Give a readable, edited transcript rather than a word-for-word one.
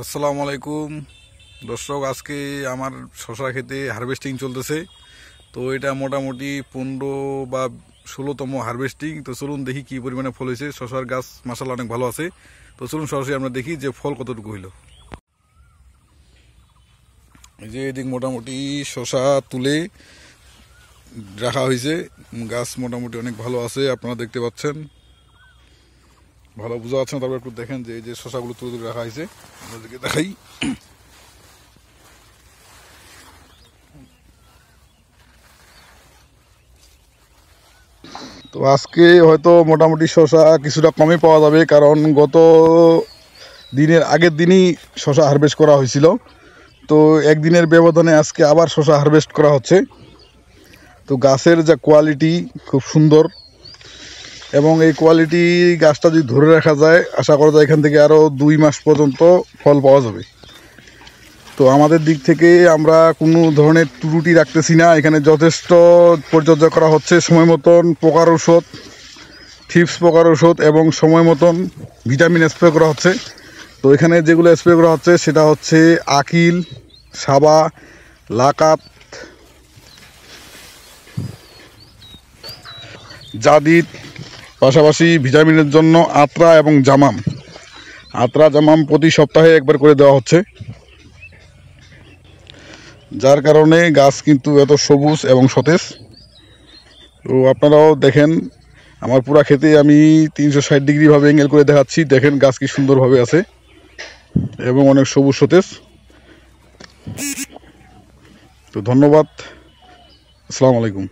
আসসালামু আলাইকুম দর্শক, আজকে আমার শশা খেতে হারভেস্টিং চলতেছে। তো এটা মোটামুটি 15 বা 16তম হারভেস্টিং। তো চলুন দেখি কি পরিমাণে ফল হয়েছে। শশার গাছ মাশাআল্লাহ অনেক ভালো আছে। তো চলুন সরাসরি আমরা দেখি যে ফল কতটুকু হইল। এই যে এদিক মোটামুটি শশা তুলে রাখা হয়েছে, গাছ মোটামুটি অনেক ভালো আছে, আপনারা দেখতে পাচ্ছেন, ভালো বোঝা যাচ্ছে না। তারপর একটু দেখেন যে এই যে শশাগুলো তুলে তুলে রাখা হয়েছে, আপনাদেরকে দেখাই। তো আজকে হয়তো মোটামুটি শশা কিছুটা কমই পাওয়া যাবে, কারণ গত দিনের আগের দিনই শশা হারভেস্ট করা হয়েছিল। তো একদিনের ব্যবধানে আজকে আবার শশা হারভেস্ট করা হচ্ছে। তো গাছের যা কোয়ালিটি খুব সুন্দর, এবং এই কোয়ালিটি গাছটা যদি ধরে রাখা যায়, আশা করা যায় এখান থেকে আরও 2 মাস পর্যন্ত ফল পাওয়া যাবে। তো আমাদের দিক থেকে আমরা কোনো ধরনের ত্রুটি রাখতেছি না, এখানে যথেষ্ট পরিচর্যা করা হচ্ছে। সময় মতন পোকার ওষুধ, থ্রিপস পোকার ওষুধ এবং সময় মতন ভিটামিন স্প্রে করা হচ্ছে। তো এখানে যেগুলো স্প্রে করা হচ্ছে সেটা হচ্ছে আকিল, সাবা, লাকাত, জাদিদ, পাশাপাশি ভিটামিনের জন্য আত্রা এবং জামাম। আত্রা জামাম প্রতি সপ্তাহে একবার করে দেওয়া হচ্ছে, যার কারণে গাছ কিন্তু এত সবুজ এবং সতেজ। তো আপনারাও দেখেন, আমার পুরা ক্ষেতে আমি 360 ডিগ্রি ভাবে অ্যাঙ্গেল করে দেখাচ্ছি। দেখেন গাছ কি সুন্দরভাবে আছে এবং অনেক সবুজ সতেজ। তো ধন্যবাদ, আসসালামু আলাইকুম।